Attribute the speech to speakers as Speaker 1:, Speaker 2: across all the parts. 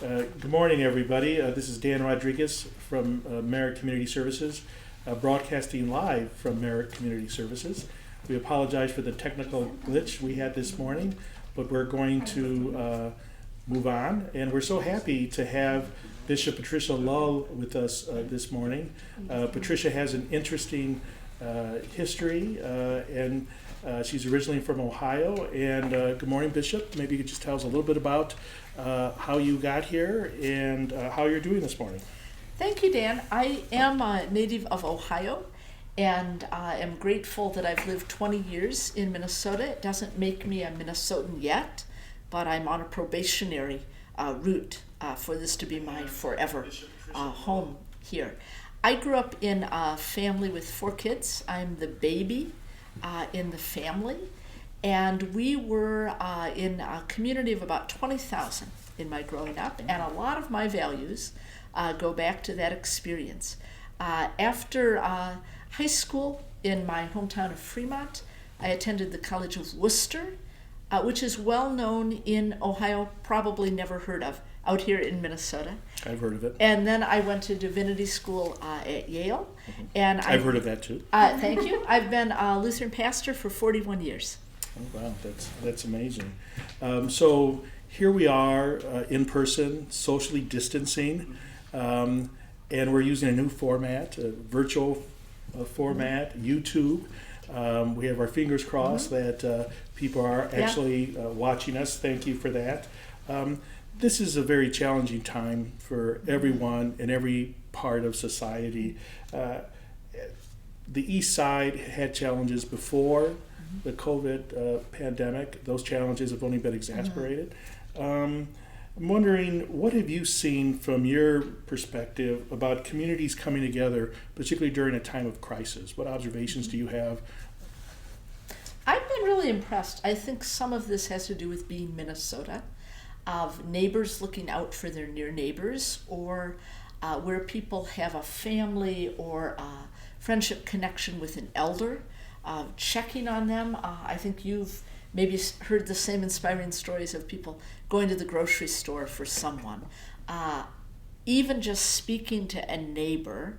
Speaker 1: Good morning, everybody. This is Dan Rodriguez from Merrick Community Services, broadcasting live from Merrick Community Services. We apologize for the technical glitch we had this morning, but we're going to move on. And we're so happy to have Bishop Patricia Lull with us this morning. Patricia has an interesting history, and she's originally from Ohio. And good morning, Bishop. Maybe you could just tell us a little bit about how you got here and how you're doing this morning.
Speaker 2: Thank you, Dan. I am a native of Ohio, and I am grateful that I've lived 20 years in Minnesota. It doesn't make me a Minnesotan yet, but I'm on a probationary route for this to be my forever home here. I grew up in a family with 4 kids. I'm the baby in the family, and we were in a community of about 20,000 in my growing up, and a lot of my values go back to that experience. After high school in my hometown of Fremont, I attended the College of Worcester, which is well known in Ohio, probably never heard of, out here in Minnesota.
Speaker 1: I've heard of it.
Speaker 2: And then I went to divinity school at Yale.
Speaker 1: Mm-hmm.
Speaker 2: And
Speaker 1: I've heard of that too.
Speaker 2: Thank you. I've been a Lutheran pastor for 41 years.
Speaker 1: Oh, wow, that's amazing. So here we are in person, socially distancing, and we're using a new format, a virtual format, YouTube. We have our fingers crossed that people are actually watching us. Thank you for that. This is a very challenging time for everyone in every part of society. The East Side had challenges before the COVID pandemic. Those challenges have only been exacerbated. I'm wondering, what have you seen from your perspective about communities coming together, particularly during a time of crisis? What observations do you have?
Speaker 2: I've been really impressed. I think some of this has to do with being Minnesota, of neighbors looking out for their near neighbors, or where people have a family or a friendship connection with an elder, checking on them. I think you've maybe heard the same inspiring stories of people going to the grocery store for someone. Even just speaking to a neighbor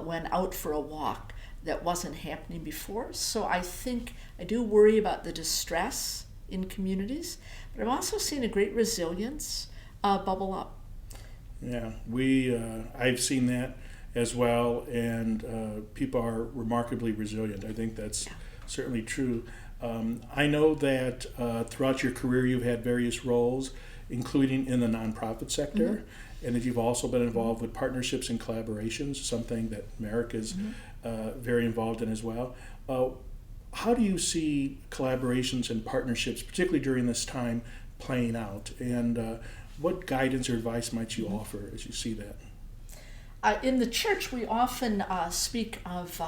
Speaker 2: when out for a walk, that wasn't happening before. So I think I do worry about the distress in communities, but I'm also seeing a great resilience bubble up.
Speaker 1: Yeah, I've seen that as well, and people are remarkably resilient. I think that's certainly true. I know that throughout your career you've had various roles, including in the nonprofit sector, and that you've also been involved with partnerships and collaborations, something that Merrick is very involved in as well. How do you see collaborations and partnerships, particularly during this time, playing out? And what guidance or advice might you offer as you see that?
Speaker 2: In the church, we often speak of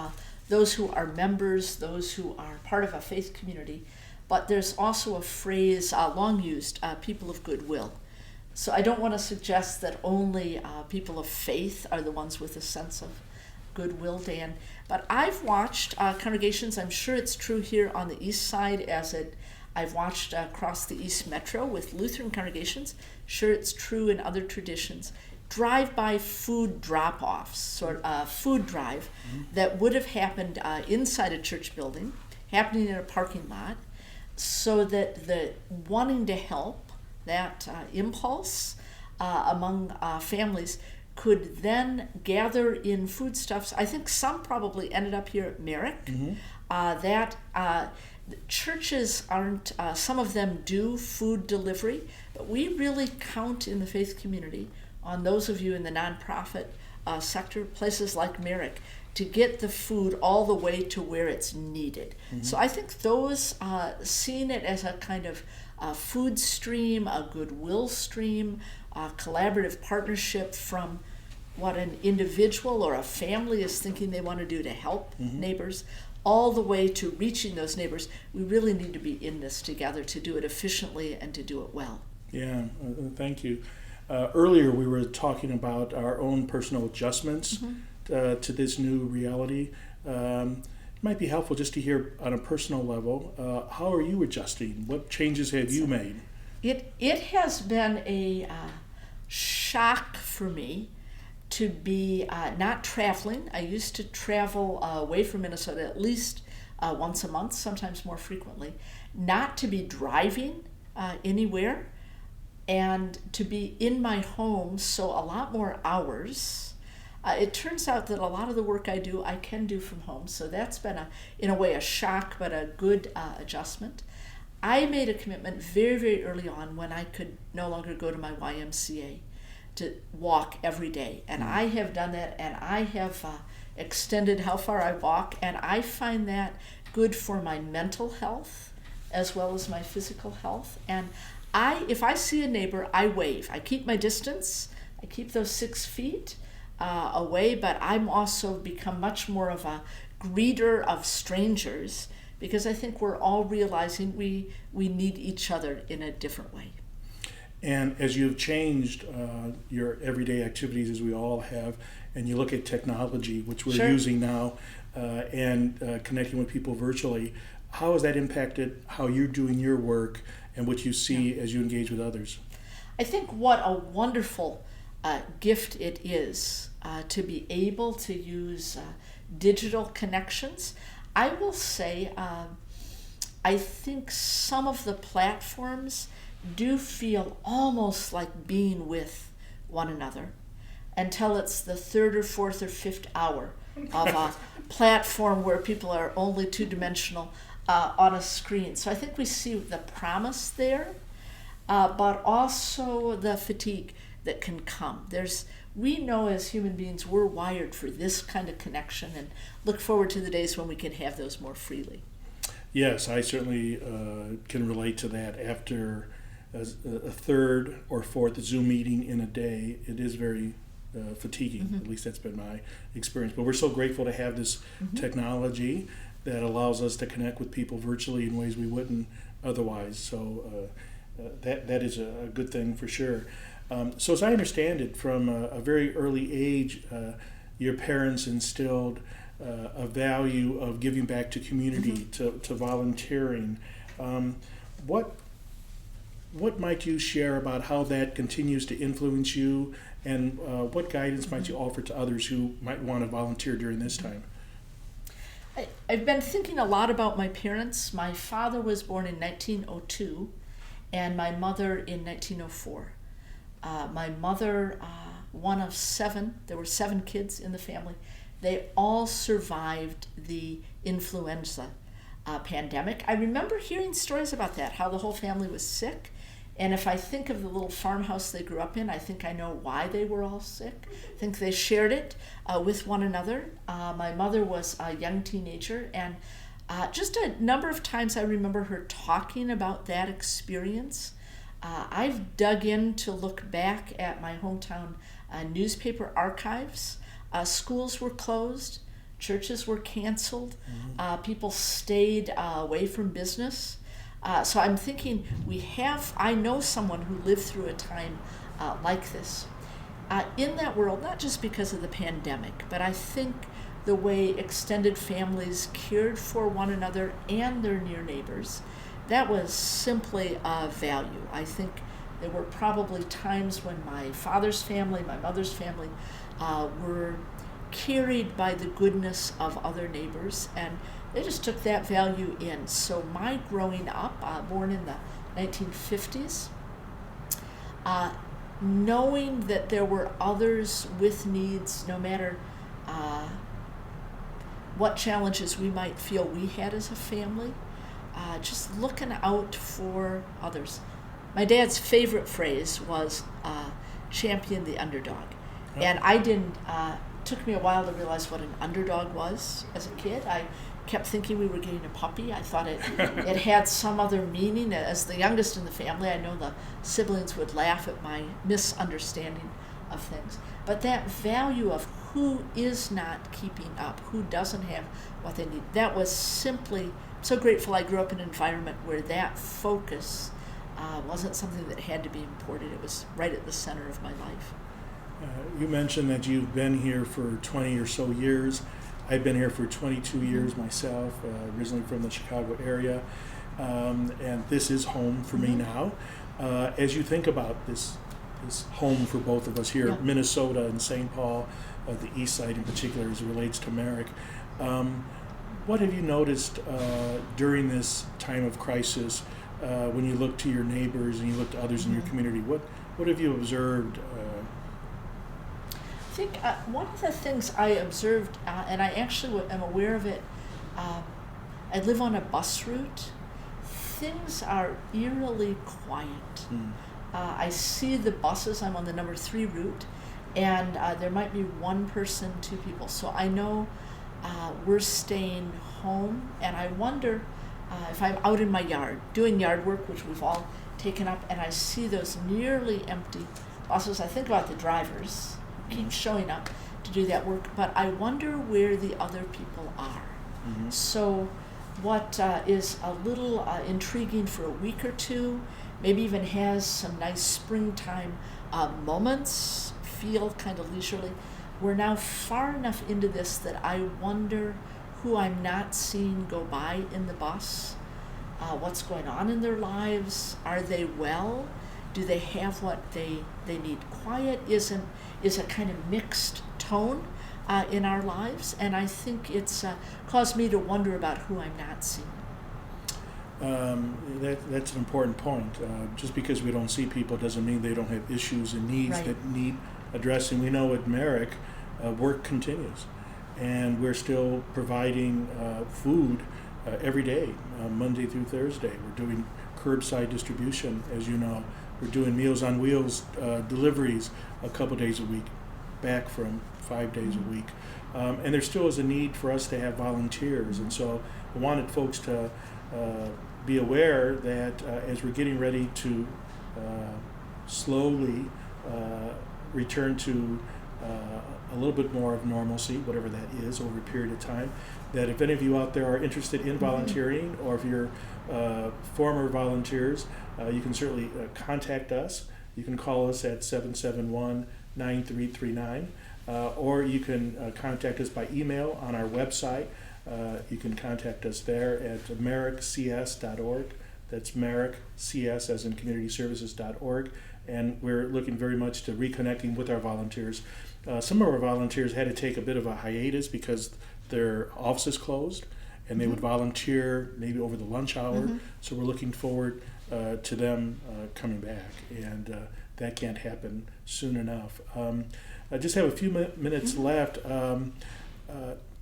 Speaker 2: those who are members, those who are part of a faith community, but there's also a phrase long used, people of goodwill. So I don't want to suggest that only people of faith are the ones with a sense of goodwill, Dan, but I've watched congregations, I'm sure it's true here on the east side I've watched across the East Metro with Lutheran congregations, sure it's true in other traditions, drive-by food drop-offs, sort of food drive that would have happened inside a church building, happening in a parking lot, so that the wanting to help, that impulse among families could then gather in foodstuffs. I think some probably ended up here at Merrick. Churches aren't, some of them do food delivery, but we really count in the faith community on those of you in the nonprofit sector, places like Merrick, to get the food all the way to where it's needed. So I think those, seeing it as a kind of food stream, a goodwill stream, a collaborative partnership from what an individual or a family is thinking they want to do to help neighbors, all the way to reaching those neighbors. We really need to be in this together to do it efficiently and to do it well.
Speaker 1: Yeah, thank you. Earlier we were talking about our own personal adjustments to this new reality. It might be helpful just to hear on a personal level, how are you adjusting? What changes have you made?
Speaker 2: It has been a shock for me to be not traveling. I used to travel away from Minnesota at least once a month, sometimes more frequently, not to be driving anywhere, and to be in my home, so a lot more hours. It turns out that a lot of the work I do, I can do from home, so that's been, in a way, a shock, but a good adjustment. I made a commitment very, very early on when I could no longer go to my YMCA to walk every day, and I have done that, and I have extended how far I walk, and I find that good for my mental health as well as my physical health. And if I see a neighbor, I wave. I keep my distance. I keep those 6 feet away, but I'm also become much more of a greeter of strangers, because I think we're all realizing we need each other in a different way.
Speaker 1: And as you've changed your everyday activities, as we all have, and you look at technology, which we're using now, and connecting with people virtually, how has that impacted how you're doing your work and what you see as you engage with others?
Speaker 2: I think what a wonderful gift it is to be able to use digital connections. I will say, I think some of the platforms do feel almost like being with one another until it's the 3rd or 4th or 5th hour of a platform where people are only two-dimensional on a screen. So I think we see the promise there, but also the fatigue that can come. We know as human beings we're wired for this kind of connection, and look forward to the days when we can have those more freely.
Speaker 1: Yes, I certainly can relate to that. After a 3rd or 4th Zoom meeting in a day, it is very fatiguing. At least that's been my experience. But we're so grateful to have this technology that allows us to connect with people virtually in ways we wouldn't otherwise. So that is a good thing for sure. So as I understand it, from a very early age, your parents instilled a value of giving back to community, to volunteering. What might you share about how that continues to influence you, and what guidance might you offer to others who might want to volunteer during this time?
Speaker 2: I've been thinking a lot about my parents. My father was born in 1902 and my mother in 1904. My mother, one of 7, there were 7 kids in the family. They all survived the influenza pandemic. I remember hearing stories about that, how the whole family was sick. And if I think of the little farmhouse they grew up in, I think I know why they were all sick. I think they shared it with one another. My mother was a young teenager, and just a number of times I remember her talking about that experience. I've dug in to look back at my hometown newspaper archives. Schools were closed, churches were canceled, people stayed away from business. So I'm thinking I know someone who lived through a time like this. In that world, not just because of the pandemic, but I think the way extended families cared for one another and their near neighbors, that was simply of value. I think there were probably times when my father's family, my mother's family, were carried by the goodness of other neighbors, and they just took that value in. So my growing up, born in the 1950s, knowing that there were others with needs, no matter what challenges we might feel we had as a family, just looking out for others. My dad's favorite phrase was champion the underdog. Oh. And I didn't, took me a while to realize what an underdog was as a kid. I kept thinking we were getting a puppy. I thought it had some other meaning. As the youngest in the family, I know the siblings would laugh at my misunderstanding of things. But that value of who is not keeping up, who doesn't have what they need, that was simply, so grateful I grew up in an environment where that focus wasn't something that had to be imported. It was right at the center of my life.
Speaker 1: You mentioned that you've been here for 20 or so years. I've been here for 22 years myself, originally from the Chicago area, and this is home for me now. As you think about this is home for both of us here,
Speaker 2: Yeah.
Speaker 1: Minnesota and St. Paul, the east side in particular as it relates to Merrick. What have you noticed during this time of crisis when you look to your neighbors and you look to others in your community? What have you observed?
Speaker 2: I think one of the things I observed, and I actually am aware of it, I live on a bus route. Things are eerily quiet. I see the buses. I'm on the number 3 route, and there might be one person, 2 people. So I know we're staying home, and I wonder if I'm out in my yard doing yard work, which we've all taken up, and I see those nearly empty buses. I think about the drivers who keep showing up to do that work, but I wonder where the other people are. So what is a little intriguing for a week or two, maybe even has some nice springtime moments, feel kind of leisurely. We're now far enough into this that I wonder who I'm not seeing go by in the bus, what's going on in their lives, are they well, do they have what they need? Quiet is a kind of mixed tone in our lives, and I think it's caused me to wonder about who I'm not seeing.
Speaker 1: That's an important point. Just because we don't see people doesn't mean they don't have issues and needs
Speaker 2: Right.
Speaker 1: that need addressing. We know at Merrick, work continues, and we're still providing food every day, Monday through Thursday. We're doing curbside distribution, as you know. We're doing Meals on Wheels deliveries a couple days a week, back from 5 days a week. And there still is a need for us to have volunteers, and so I wanted folks to be aware that as we're getting ready to slowly return to a little bit more of normalcy, whatever that is, over a period of time, that if any of you out there are interested in volunteering, or if you're former volunteers, you can certainly contact us. You can call us at 771-9339, or you can contact us by email on our website. You can contact us there at merrickcs.org. That's merrickcs, as in communityservices.org. And we're looking very much to reconnecting with our volunteers. Some of our volunteers had to take a bit of a hiatus because their offices closed, and they would volunteer maybe over the lunch hour. So we're looking forward to them coming back, and that can't happen soon enough. I just have a few minutes left.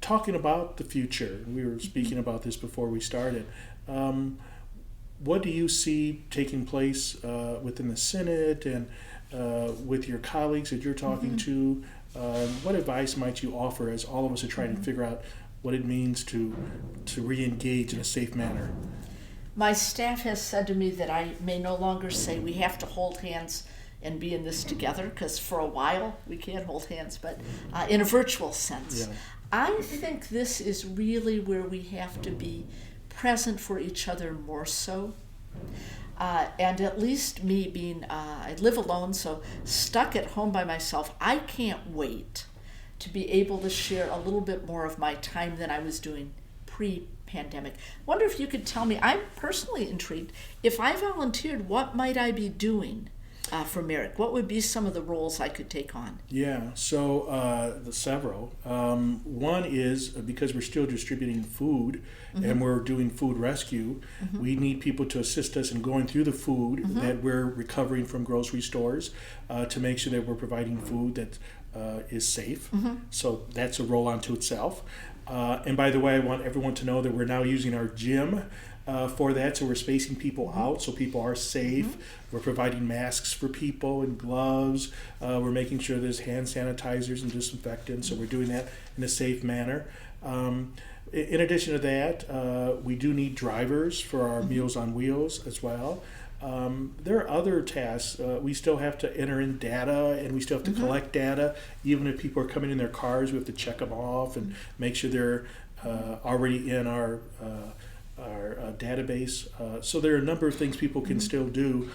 Speaker 1: Talking about the future, we were speaking about this before we started. What do you see taking place within the Senate and with your colleagues that you're talking to? What advice might you offer as all of us are trying to figure out what it means to re-engage in a safe manner?
Speaker 2: My staff has said to me that I may no longer say we have to hold hands and be in this together, because for a while we can't hold hands, but in a virtual sense.
Speaker 1: Yeah.
Speaker 2: I think this is really where we have to be present for each other more so. And at least me being, I live alone, so stuck at home by myself, I can't wait to be able to share a little bit more of my time than I was doing pre-pandemic. Wonder if you could tell me, I'm personally intrigued, if I volunteered, what might I be doing for Merrick? What would be some of the roles I could take on?
Speaker 1: Yeah, so several. One is because we're still distributing food and we're doing food rescue, we need people to assist us in going through the food that we're recovering from grocery stores to make sure that we're providing food that is safe. So that's a role unto itself. And by the way, I want everyone to know that we're now using our gym for that, so we're spacing people out so people are safe. We're providing masks for people and gloves. We're making sure there's hand sanitizers and disinfectants, so we're doing that in a safe manner. In addition to that, we do need drivers for our Meals on Wheels as well. There are other tasks. We still have to enter in data, and we still have to collect data. Even if people are coming in their cars, we have to check them off and make sure they're already in our database. So there are a number of things people can still do.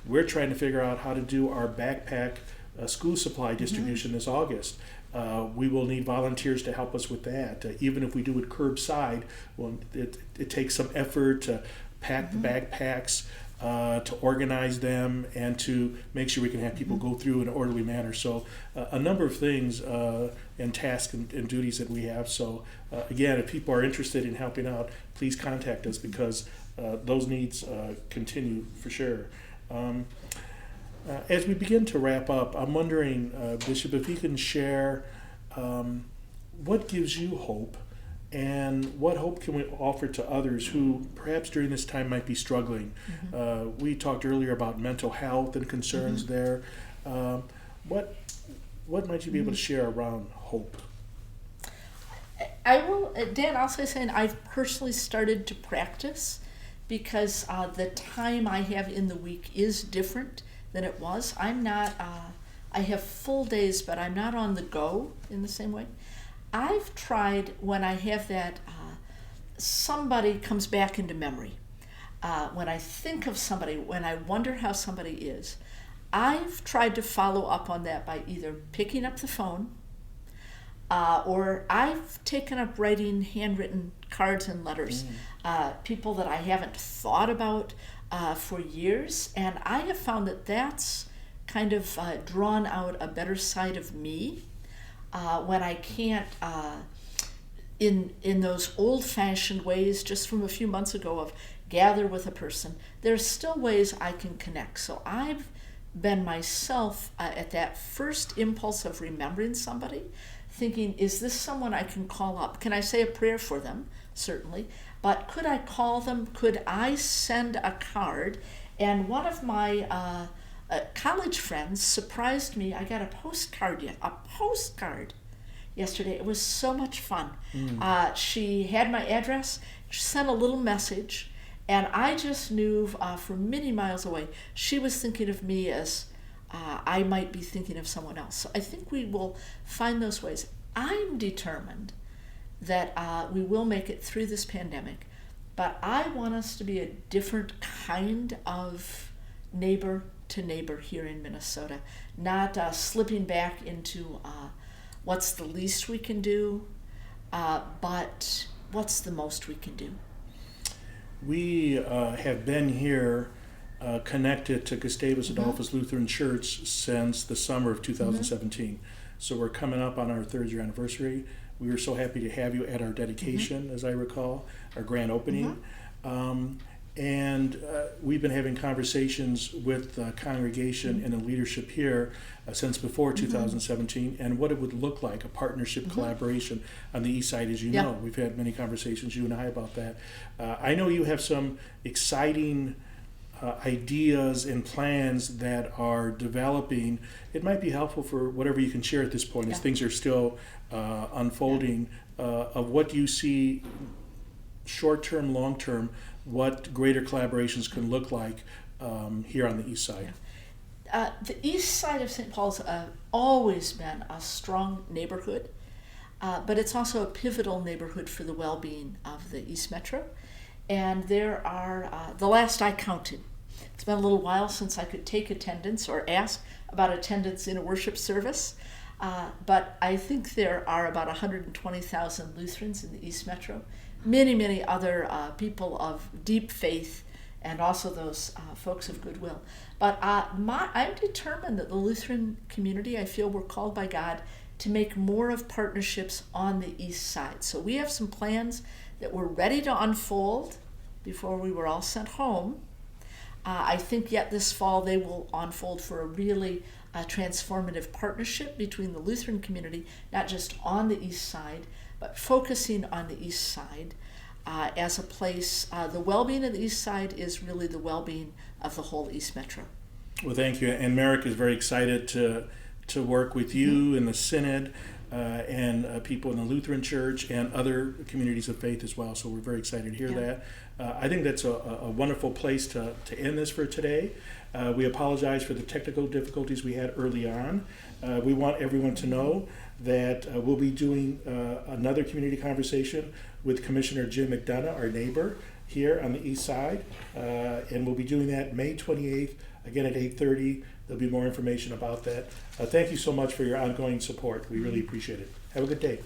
Speaker 1: We're trying to figure out how to do our backpack school supply distribution this August. We will need volunteers to help us with that. Even if we do it curbside, well, it takes some effort to pack the backpacks. to organize them, and to make sure we can have people go through in an orderly manner. So a number of things and tasks and duties that we have. So again, if people are interested in helping out, please contact us, because those needs continue for sure. As we begin to wrap up, I'm wondering, Bishop, if you can share what gives you hope, and what hope can we offer to others who perhaps during this time might be struggling? We talked earlier about mental health and concerns there. What might you be able to share around hope?
Speaker 2: I will, Dan, I'll say something I've personally started to practice, because the time I have in the week is different than it was. I'm not, I have full days, but I'm not on the go in the same way. I've tried, when I have that, somebody comes back into memory. When I think of somebody, when I wonder how somebody is, I've tried to follow up on that by either picking up the phone, or I've taken up writing handwritten cards and letters, people that I haven't thought about for years, and I have found that that's kind of drawn out a better side of me. When I can't, in those old-fashioned ways, just from a few months ago, of gather with a person, there's still ways I can connect. So I've been myself at that first impulse of remembering somebody, thinking, is this someone I can call up? Can I say a prayer for them? Certainly. But could I call them? Could I send a card? And one of my college friends surprised me. I got a postcard yesterday. It was so much fun. She had my address. She sent a little message, and I just knew from many miles away she was thinking of me as I might be thinking of someone else. So I think we will find those ways. I'm determined that we will make it through this pandemic, but I want us to be a different kind of neighbor to neighbor here in Minnesota, not slipping back into what's the least we can do, but what's the most we can do.
Speaker 1: We have been here connected to Gustavus Adolphus Lutheran Church since the summer of 2017. So we're coming up on our third year anniversary. We were so happy to have you at our dedication, as I recall, our grand opening. And we've been having conversations with the congregation and the leadership here since before 2017, and what it would look like, a partnership collaboration on the east side, as you know. We've had many conversations, you and I, about that. I know you have some exciting ideas and plans that are developing. It might be helpful for whatever you can share at this point, as things are still unfolding, of what you see short-term, long-term, what greater collaborations can look like here on the east side.
Speaker 2: The east side of St. Paul's always been a strong neighborhood, but it's also a pivotal neighborhood for the well-being of the East Metro. And there are, the last I counted, it's been a little while since I could take attendance or ask about attendance in a worship service, but I think there are about 120,000 Lutherans in the East Metro. Many, many other people of deep faith, and also those folks of goodwill. But I'm determined that the Lutheran community, I feel we're called by God to make more of partnerships on the east side. So we have some plans that were ready to unfold before we were all sent home. I think yet this fall they will unfold for a really transformative partnership between the Lutheran community, not just on the east side, but focusing on the east side as a place. The well-being of the east side is really the well-being of the whole East Metro.
Speaker 1: Well, thank you. And Merrick is very excited to work with you in the Synod and people in the Lutheran Church and other communities of faith as well. So we're very excited to hear that. I think that's a wonderful place to end this for today. We apologize for the technical difficulties we had early on. We want everyone to know that we'll be doing another community conversation with Commissioner Jim McDonough, our neighbor here on the east side, and we'll be doing that May 28th, again at 8:30. There'll be more information about that. Thank you so much for your ongoing support. We really appreciate it. Have a good day.